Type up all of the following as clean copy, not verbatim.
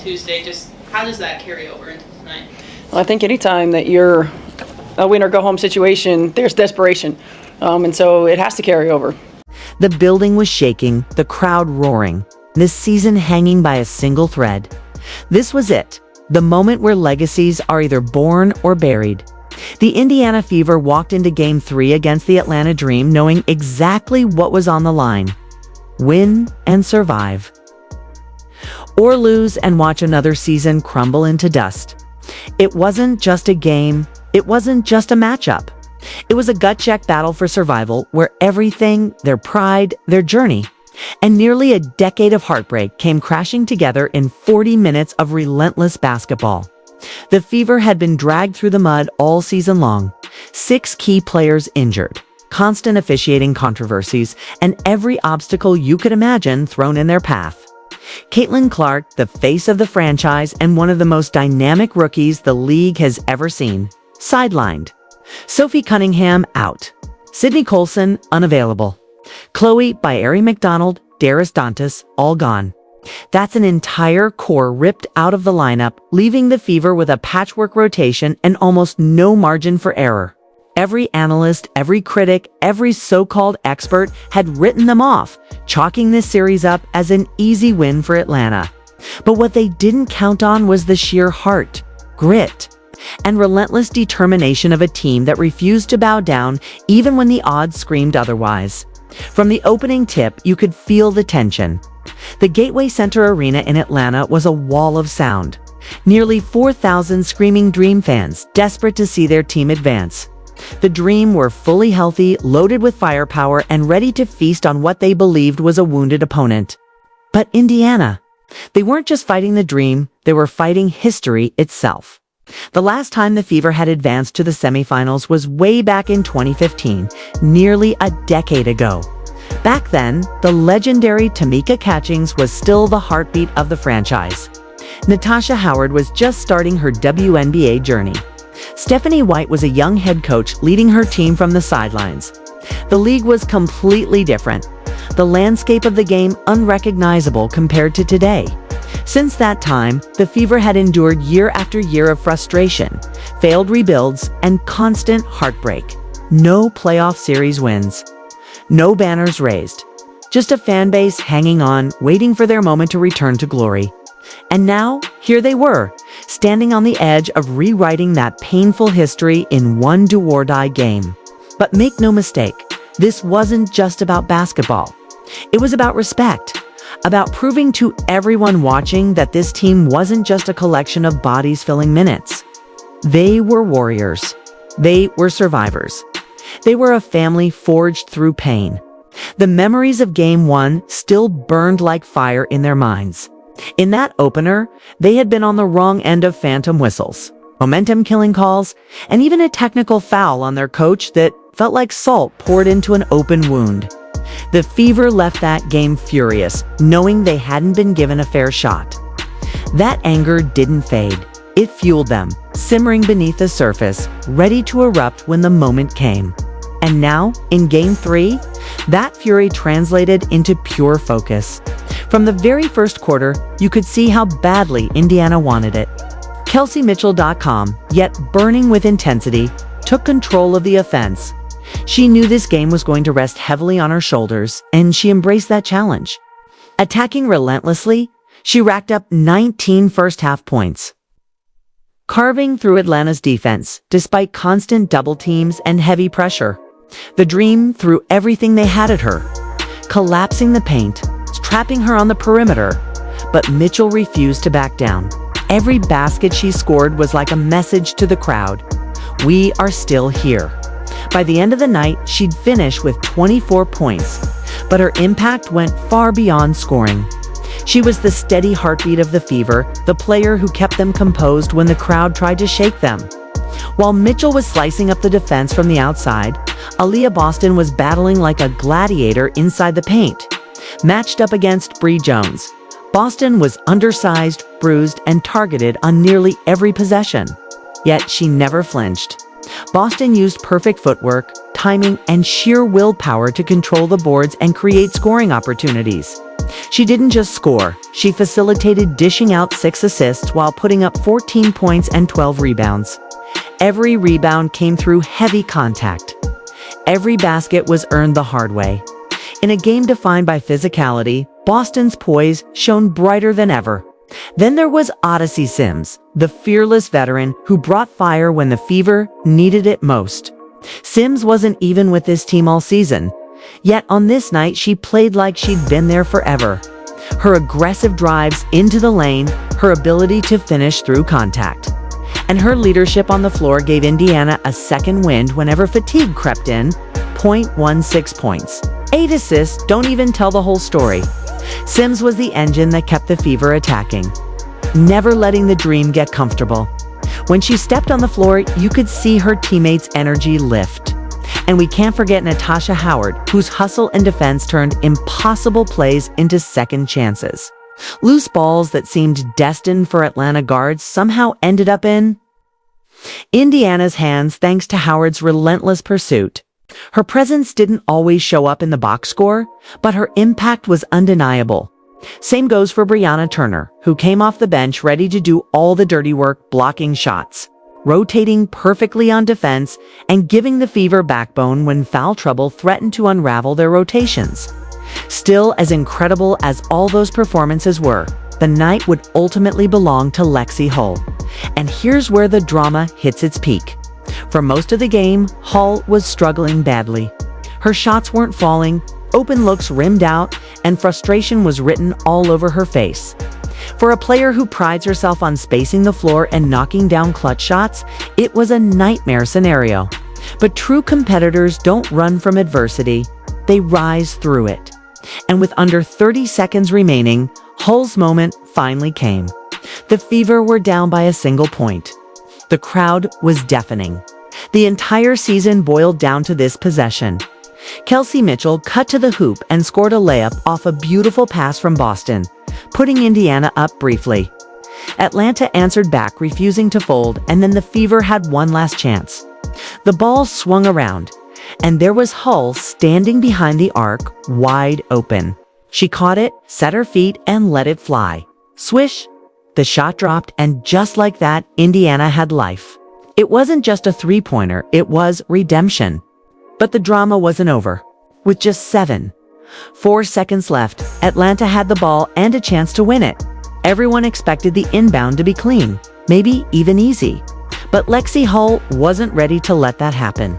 Tuesday. Just how does that carry over into tonight? Well, I think anytime that you're a win or go home situation, there's desperation. And so it has to carry over. The building was shaking, the crowd roaring, this season hanging by a single thread. This was it, the moment where legacies are either born or buried. The Indiana Fever walked into Game 3 against the Atlanta Dream knowing exactly what was on the line. Win and survive. Or lose and watch another season crumble into dust. It wasn't just a game, it wasn't just a matchup. It was a gut-check battle for survival where everything, their pride, their journey, and nearly a decade of heartbreak came crashing together in 40 minutes of relentless basketball. The Fever had been dragged through the mud all season long, 6 key players injured, constant officiating controversies, and every obstacle you could imagine thrown in their path. Caitlin Clark, the face of the franchise and one of the most dynamic rookies the league has ever seen, sidelined. Sophie Cunningham out. Sydney Colson unavailable. Chloe Byeri McDonald, Darius Dantas all gone. That's an entire core ripped out of the lineup, leaving the Fever with a patchwork rotation and almost no margin for error. Every analyst, every critic, every so-called expert had written them off, chalking this series up as an easy win for Atlanta. But what they didn't count on was the sheer heart, grit, and relentless determination of a team that refused to bow down even when the odds screamed otherwise. From the opening tip, you could feel the tension. The Gateway Center Arena in Atlanta was a wall of sound. Nearly 4,000 screaming Dream fans, desperate to see their team advance. The Dream were fully healthy, loaded with firepower, and ready to feast on what they believed was a wounded opponent. But Indiana, they weren't just fighting the Dream, they were fighting history itself. The last time the Fever had advanced to the semifinals was way back in 2015, nearly a decade ago. Back then, the legendary Tamika Catchings was still the heartbeat of the franchise. Natasha Howard was just starting her WNBA journey. Stephanie White was a young head coach leading her team from the sidelines. The league was completely different. The landscape of the game unrecognizable compared to today. Since that time, the Fever had endured year after year of frustration, failed rebuilds, and constant heartbreak. No playoff series wins. No banners raised. Just a fan base hanging on, waiting for their moment to return to glory. And now, here they were, standing on the edge of rewriting that painful history in one do-or-die game. But make no mistake, this wasn't just about basketball. It was about respect, about proving to everyone watching that this team wasn't just a collection of bodies filling minutes. They were warriors. They were survivors. They were a family forged through pain. The memories of Game 1 still burned like fire in their minds. In that opener, they had been on the wrong end of phantom whistles, momentum-killing calls, and even a technical foul on their coach that felt like salt poured into an open wound. The Fever left that game furious, knowing they hadn't been given a fair shot. That anger didn't fade. It fueled them, simmering beneath the surface, ready to erupt when the moment came. And now, in Game 3, that fury translated into pure focus. From the very first quarter, you could see how badly Indiana wanted it. KelseyMitchell.com, yet burning with intensity, took control of the offense. She knew this game was going to rest heavily on her shoulders, and she embraced that challenge. Attacking relentlessly, she racked up 19 first-half points. Carving through Atlanta's defense, despite constant double teams and heavy pressure. The Dream threw everything they had at her, collapsing the paint, trapping her on the perimeter, but Mitchell refused to back down. Every basket she scored was like a message to the crowd. We are still here. By the end of the night, she'd finish with 24 points, but her impact went far beyond scoring. She was the steady heartbeat of the Fever, the player who kept them composed when the crowd tried to shake them. While Mitchell was slicing up the defense from the outside, Aaliyah Boston was battling like a gladiator inside the paint. Matched up against Bree Jones, Boston was undersized, bruised, and targeted on nearly every possession. Yet she never flinched. Boston used perfect footwork, timing, and sheer willpower to control the boards and create scoring opportunities. She didn't just score, she facilitated, dishing out 6 assists while putting up 14 points and 12 rebounds. Every rebound came through heavy contact. Every basket was earned the hard way. In a game defined by physicality, Boston's poise shone brighter than ever. Then there was Odyssey Sims, the fearless veteran who brought fire when the Fever needed it most. Sims wasn't even with this team all season, yet on this night she played like she'd been there forever. Her aggressive drives into the lane, her ability to finish through contact, and her leadership on the floor gave Indiana a second wind whenever fatigue crept in. 0.16 points. 8 assists don't even tell the whole story. Sims was the engine that kept the Fever attacking, never letting the dream get comfortable. When she stepped on the floor, you could see her teammates' energy lift. And we can't forget Natasha Howard, whose hustle and defense turned impossible plays into second chances. Loose balls that seemed destined for Atlanta guards somehow ended up in Indiana's hands thanks to Howard's relentless pursuit. Her presence didn't always show up in the box score, but her impact was undeniable. Same goes for Brianna Turner, who came off the bench ready to do all the dirty work, blocking shots, rotating perfectly on defense, and giving the Fever backbone when foul trouble threatened to unravel their rotations. Still, as incredible as all those performances were, the night would ultimately belong to Lexie Hull. And here's where the drama hits its peak. For most of the game, Hull was struggling badly. Her shots weren't falling, open looks rimmed out, and frustration was written all over her face. For a player who prides herself on spacing the floor and knocking down clutch shots, it was a nightmare scenario. But true competitors don't run from adversity, they rise through it. And with under 30 seconds remaining, Hull's moment finally came. The Fever were down by a single point. The crowd was deafening. The entire season boiled down to this possession. Kelsey Mitchell cut to the hoop and scored a layup off a beautiful pass from Boston, putting Indiana up briefly. Atlanta answered back, refusing to fold, and then the Fever had one last chance. The ball swung around, and there was Hull standing behind the arc, wide open. She caught it, set her feet, and let it fly. Swish! The shot dropped, and just like that, Indiana had life. It wasn't just a three-pointer, it was redemption. But the drama wasn't over. With just 4 seconds left, Atlanta had the ball and a chance to win it. Everyone expected the inbound to be clean, maybe even easy. But Lexie Hull wasn't ready to let that happen.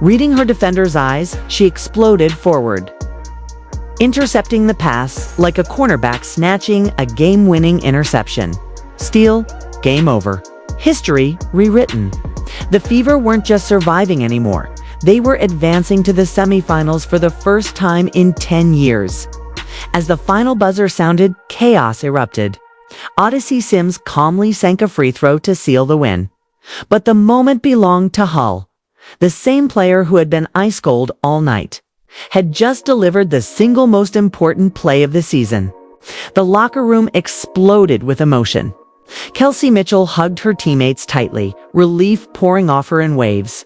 Reading her defender's eyes, she exploded forward, intercepting the pass like a cornerback snatching a game-winning interception. Steal, game over. History rewritten. The Fever weren't just surviving anymore. They were advancing to the semifinals for the first time in 10 years. As the final buzzer sounded, chaos erupted. Odyssey Sims calmly sank a free throw to seal the win. But the moment belonged to Hull. The same player who had been ice cold all night had just delivered the single most important play of the season. The locker room exploded with emotion. Kelsey Mitchell hugged her teammates tightly, relief pouring off her in waves.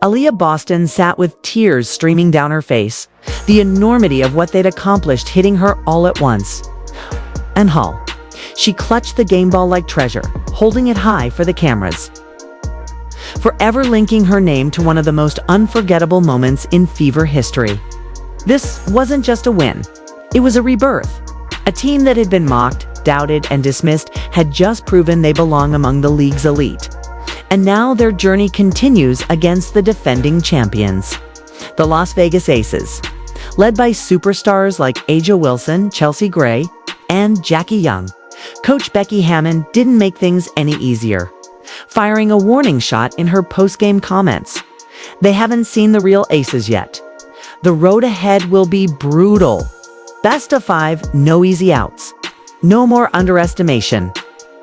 Aaliyah Boston sat with tears streaming down her face, the enormity of what they'd accomplished hitting her all at once. And Hull. She clutched the game ball like treasure, holding it high for the cameras, forever linking her name to one of the most unforgettable moments in Fever history. This wasn't just a win. It was a rebirth. A team that had been mocked, doubted, and dismissed had just proven they belong among the league's elite. And now their journey continues against the defending champions, the Las Vegas Aces, led by superstars like A'ja Wilson, Chelsea Gray, and Jackie Young. Coach Becky Hammon didn't make things any easier, firing a warning shot in her post-game comments. They haven't seen the real Aces yet. The road ahead will be brutal. Best of 5, no easy outs. No more underestimation.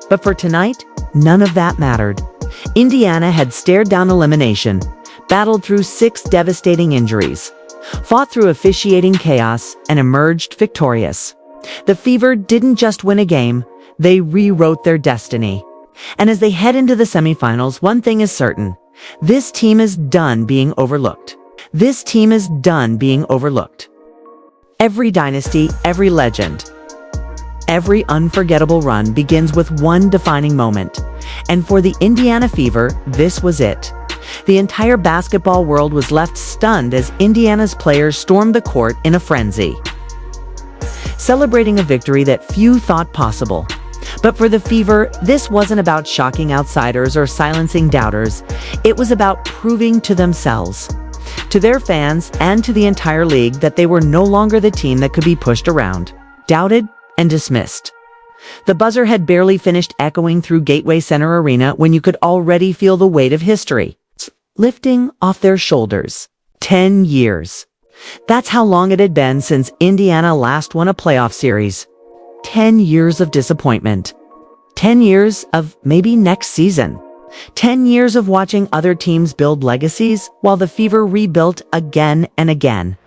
But for tonight, none of that mattered. Indiana had stared down elimination, battled through 6 devastating injuries, fought through officiating chaos, and emerged victorious. The Fever didn't just win a game, they rewrote their destiny. And as they head into the semifinals, one thing is certain. This team is done being overlooked. This team is done being overlooked. Every dynasty, every legend, every unforgettable run begins with one defining moment. And for the Indiana Fever, this was it. The entire basketball world was left stunned as Indiana's players stormed the court in a frenzy, celebrating a victory that few thought possible. But for the Fever, this wasn't about shocking outsiders or silencing doubters. It was about proving to themselves, to their fans, and to the entire league that they were no longer the team that could be pushed around, doubted, and dismissed. The buzzer had barely finished echoing through Gateway Center Arena when you could already feel the weight of history lifting off their shoulders. 10 years. That's how long it had been since Indiana last won a playoff series. 10 years of disappointment. 10 years of maybe next season. 10 years of watching other teams build legacies while the Fever rebuilt again and again.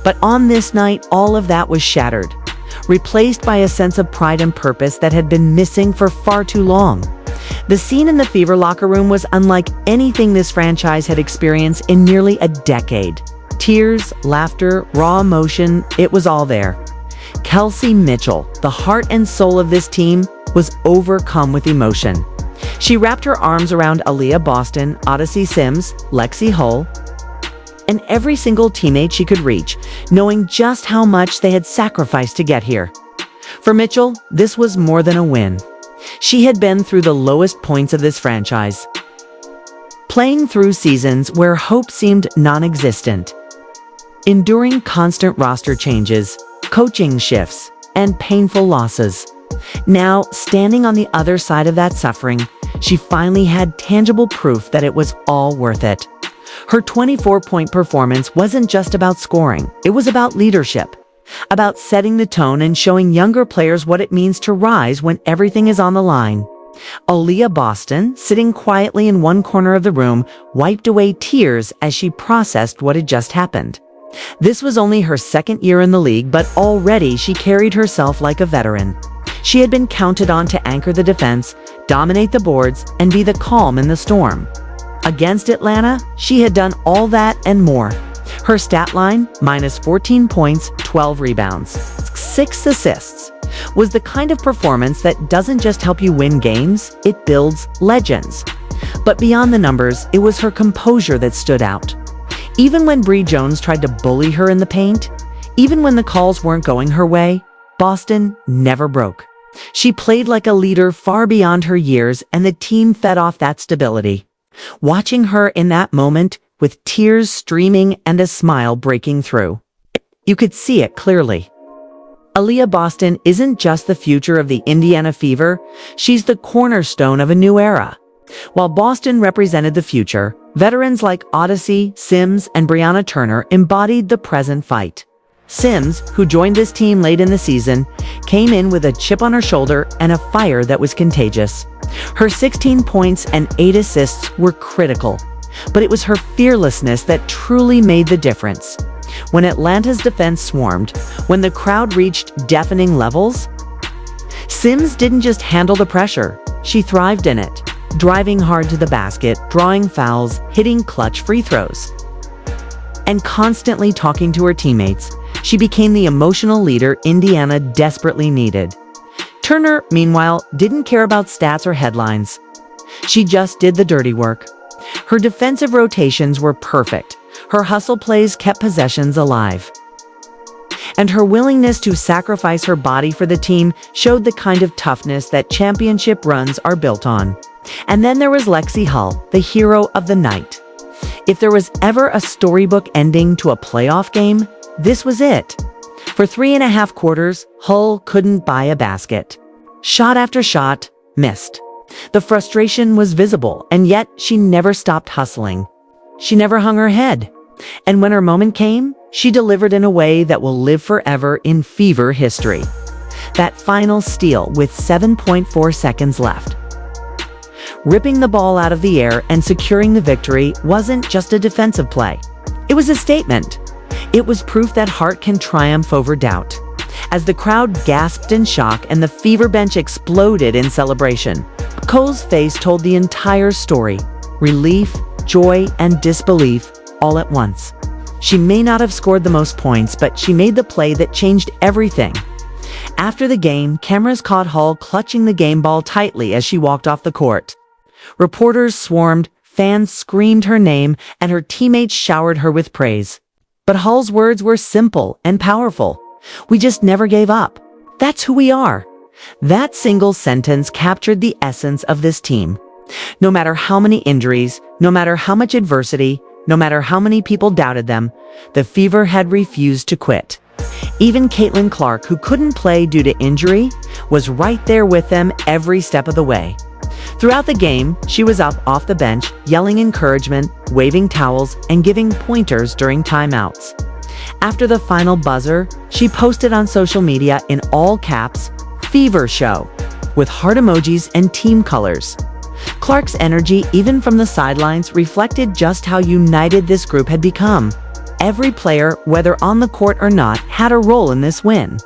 But on this night, all of that was shattered, replaced by a sense of pride and purpose that had been missing for far too long. The scene in the Fever locker room was unlike anything this franchise had experienced in nearly a decade. Tears, laughter, raw emotion, it was all there. Kelsey Mitchell, the heart and soul of this team, was overcome with emotion. She wrapped her arms around Aaliyah Boston, Odyssey Sims, Lexie Hull, and every single teammate she could reach, knowing just how much they had sacrificed to get here. For Mitchell, this was more than a win. She had been through the lowest points of this franchise, playing through seasons where hope seemed non-existent, enduring constant roster changes, coaching shifts, and painful losses. Now, standing on the other side of that suffering, she finally had tangible proof that it was all worth it. Her 24-point performance wasn't just about scoring, it was about leadership, about setting the tone and showing younger players what it means to rise when everything is on the line. Aaliyah Boston, sitting quietly in one corner of the room, wiped away tears as she processed what had just happened. This was only her second year in the league, but already she carried herself like a veteran. She had been counted on to anchor the defense, dominate the boards, and be the calm in the storm. Against Atlanta, she had done all that and more. Her stat line, minus 14 points, 12 rebounds, 6 assists, was the kind of performance that doesn't just help you win games, it builds legends. But beyond the numbers, it was her composure that stood out. Even when Bree Jones tried to bully her in the paint, even when the calls weren't going her way, Boston never broke. She played like a leader far beyond her years, and the team fed off that stability. Watching her in that moment, with tears streaming and a smile breaking through, you could see it clearly. Aaliyah Boston isn't just the future of the Indiana Fever, she's the cornerstone of a new era. While Boston represented the future, veterans like Odyssey, Sims, and Brianna Turner embodied the present fight. Sims, who joined this team late in the season, came in with a chip on her shoulder and a fire that was contagious. Her 16 points and 8 assists were critical, but it was her fearlessness that truly made the difference. When Atlanta's defense swarmed, when the crowd reached deafening levels, Sims didn't just handle the pressure, she thrived in it, driving hard to the basket, drawing fouls, hitting clutch free throws, and constantly talking to her teammates. She became the emotional leader Indiana desperately needed. Turner, meanwhile, didn't care about stats or headlines. She just did the dirty work. Her defensive rotations were perfect. Her hustle plays kept possessions alive. And her willingness to sacrifice her body for the team showed the kind of toughness that championship runs are built on. And then there was Lexie Hull, the hero of the night. If there was ever a storybook ending to a playoff game, this was it. For 3.5 quarters, Hull couldn't buy a basket. Shot after shot, missed. The frustration was visible, and yet she never stopped hustling. She never hung her head. And when her moment came, she delivered in a way that will live forever in Fever history. That final steal with 7.4 seconds left. Ripping the ball out of the air and securing the victory wasn't just a defensive play. It was a statement. It was proof that heart can triumph over doubt. As the crowd gasped in shock and the Fever bench exploded in celebration, Cole's face told the entire story. Relief, joy, and disbelief all at once. She may not have scored the most points, but she made the play that changed everything. After the game, cameras caught Hull clutching the game ball tightly as she walked off the court. Reporters swarmed, fans screamed her name, and her teammates showered her with praise. But Hull's words were simple and powerful. "We just never gave up. That's who we are." That single sentence captured the essence of this team. No matter how many injuries, no matter how much adversity, no matter how many people doubted them, the Fever had refused to quit. Even Caitlin Clark, who couldn't play due to injury, was right there with them every step of the way. Throughout the game, she was up off the bench, yelling encouragement, waving towels, and giving pointers during timeouts. After the final buzzer, she posted on social media in all caps, "Fever Show," with heart emojis and team colors. Clark's energy, even from the sidelines, reflected just how united this group had become. Every player, whether on the court or not, had a role in this win.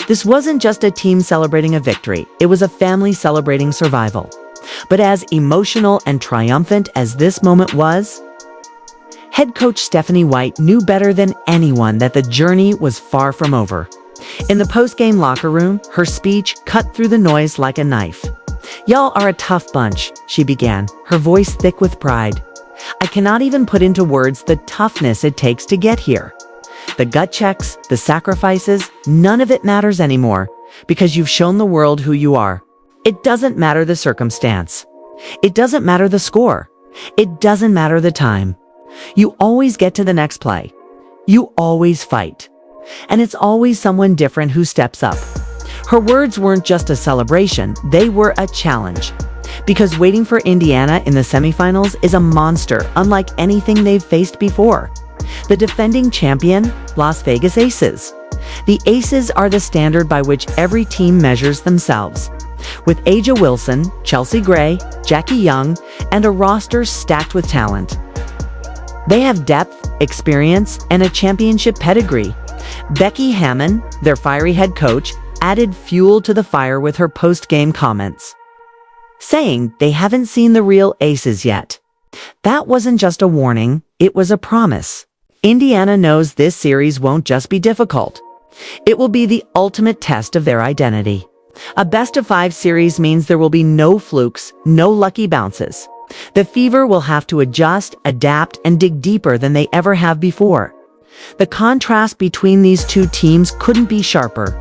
This wasn't just a team celebrating a victory, it was a family celebrating survival. But as emotional and triumphant as this moment was, head coach Stephanie White knew better than anyone that the journey was far from over. In the post-game locker room, her speech cut through the noise like a knife. "Y'all are a tough bunch," she began, her voice thick with pride. "I cannot even put into words the toughness it takes to get here. The gut checks, the sacrifices, none of it matters anymore, because you've shown the world who you are. It doesn't matter the circumstance. It doesn't matter the score. It doesn't matter the time. You always get to the next play. You always fight. And it's always someone different who steps up." Her words weren't just a celebration, they were a challenge. Because waiting for Indiana in the semifinals is a monster unlike anything they've faced before. The defending champion, Las Vegas Aces. The Aces are the standard by which every team measures themselves. With Aja Wilson, Chelsea Gray, Jackie Young, and a roster stacked with talent. They have depth, experience, and a championship pedigree. Becky Hammon, their fiery head coach, added fuel to the fire with her post-game comments, saying they haven't seen the real Aces yet. That wasn't just a warning, it was a promise. Indiana knows this series won't just be difficult. It will be the ultimate test of their identity. A best-of-5 series means there will be no flukes, no lucky bounces. The Fever will have to adjust, adapt, and dig deeper than they ever have before. The contrast between these two teams couldn't be sharper.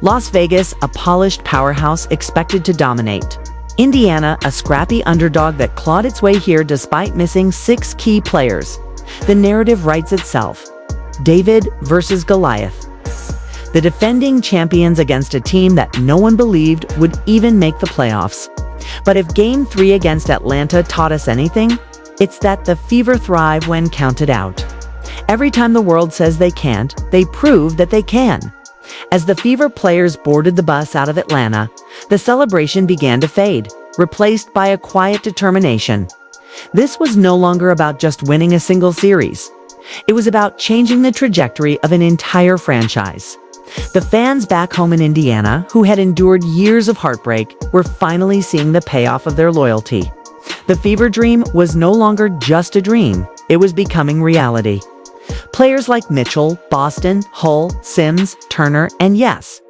Las Vegas, a polished powerhouse expected to dominate. Indiana, a scrappy underdog that clawed its way here despite missing 6 key players. The narrative writes itself. David versus Goliath. The defending champions against a team that no one believed would even make the playoffs. But if Game 3 against Atlanta taught us anything, it's that the Fever thrive when counted out. Every time the world says they can't, they prove that they can. As the Fever players boarded the bus out of Atlanta, the celebration began to fade, replaced by a quiet determination. This was no longer about just winning a single series. It was about changing the trajectory of an entire franchise. The fans back home in Indiana, who had endured years of heartbreak, were finally seeing the payoff of their loyalty. The Fever dream was no longer just a dream, it was becoming reality. Players like Mitchell, Boston, Hull, Sims, Turner, and yes,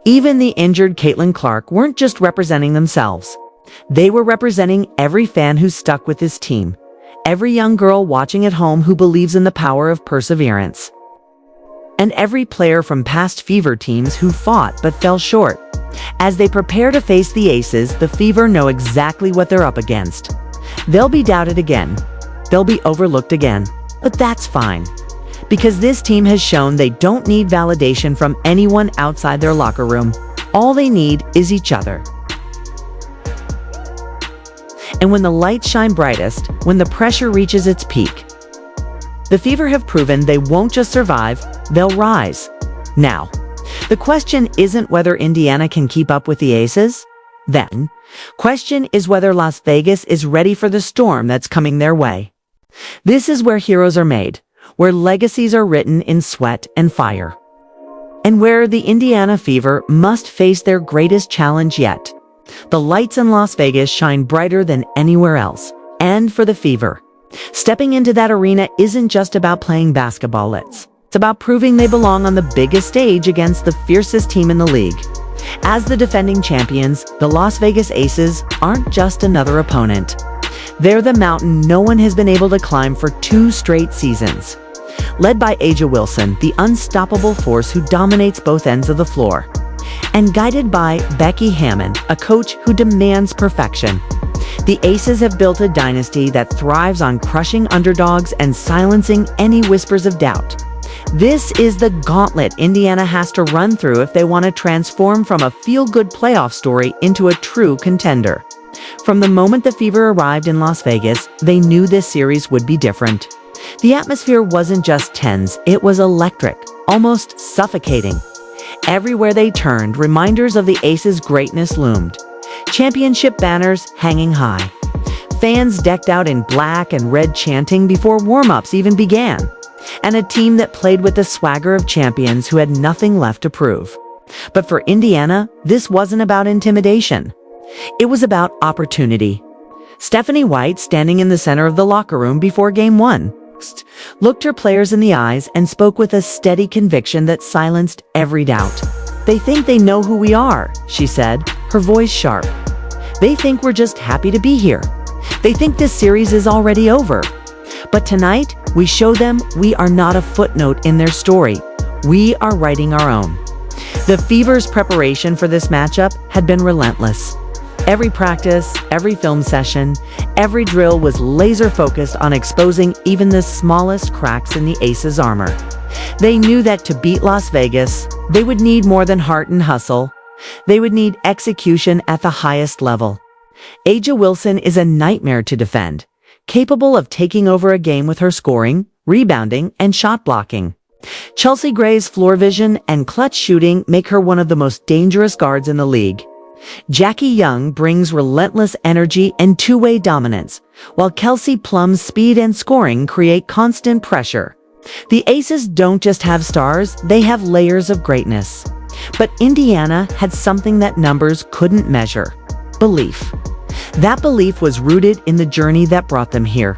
even the injured Caitlin Clark weren't just representing themselves. They were representing every fan who stuck with this team, every young girl watching at home who believes in the power of perseverance, and every player from past Fever teams who fought but fell short. As they prepare to face the Aces, the Fever know exactly what they're up against. They'll be doubted again. They'll be overlooked again. But that's fine, because this team has shown they don't need validation from anyone outside their locker room. All they need is each other. And when the lights shine brightest, when the pressure reaches its peak, the Fever have proven they won't just survive, they'll rise. Now, the question isn't whether Indiana can keep up with the Aces. Then, question is whether Las Vegas is ready for the storm that's coming their way. This is where heroes are made, where legacies are written in sweat and fire, and where the Indiana Fever must face their greatest challenge yet. The lights in Las Vegas shine brighter than anywhere else, and for the Fever, Stepping into that arena isn't just about playing basketball, it's about proving they belong on the biggest stage against the fiercest team in the league. As the defending champions, the Las Vegas Aces aren't just another opponent. They're the mountain no one has been able to climb for 2 straight seasons. Led by A'ja Wilson, the unstoppable force who dominates both ends of the floor. And guided by Becky Hammon, a coach who demands perfection. The Aces have built a dynasty that thrives on crushing underdogs and silencing any whispers of doubt. This is the gauntlet Indiana has to run through if they want to transform from a feel-good playoff story into a true contender. From the moment the Fever arrived in Las Vegas, they knew this series would be different. The atmosphere wasn't just tense, it was electric, almost suffocating. Everywhere they turned, reminders of the Aces' greatness loomed. Championship banners hanging high. Fans decked out in black and red chanting before warm-ups even began. And a team that played with the swagger of champions who had nothing left to prove. But for Indiana, this wasn't about intimidation. It was about opportunity. Stephanie White, standing in the center of the locker room before Game 1, looked her players in the eyes and spoke with a steady conviction that silenced every doubt. "They think they know who we are," she said, her voice sharp. "They think we're just happy to be here. They think this series is already over. But tonight, we show them we are not a footnote in their story. We are writing our own." The Fever's preparation for this matchup had been relentless. Every practice, every film session, every drill was laser-focused on exposing even the smallest cracks in the Aces' armor. They knew that to beat Las Vegas, they would need more than heart and hustle. They would need execution at the highest level. A'ja Wilson is a nightmare to defend, capable of taking over a game with her scoring, rebounding, and shot blocking. Chelsea Gray's floor vision and clutch shooting make her one of the most dangerous guards in the league. Jackie Young brings relentless energy and two-way dominance, while Kelsey Plum's speed and scoring create constant pressure. The Aces don't just have stars, they have layers of greatness. But Indiana had something that numbers couldn't measure: belief. That belief was rooted in the journey that brought them here.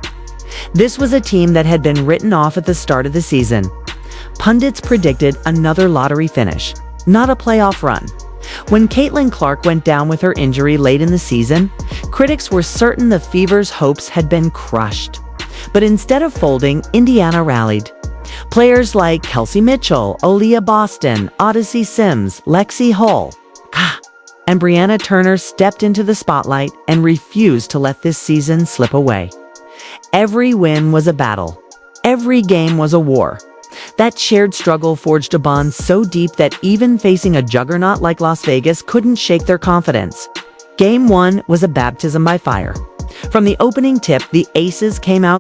This was a team that had been written off at the start of the season. Pundits predicted another lottery finish, not a playoff run. When Caitlin Clark went down with her injury late in the season, critics were certain the Fever's hopes had been crushed. But instead of folding, Indiana rallied. Players like Kelsey Mitchell, Aaliyah Boston, Odyssey Sims, Lexie Hull, and Brianna Turner stepped into the spotlight and refused to let this season slip away. Every win was a battle. Every game was a war. That shared struggle forged a bond so deep that even facing a juggernaut like Las Vegas couldn't shake their confidence. Game 1 was a baptism by fire. From the opening tip, the Aces came out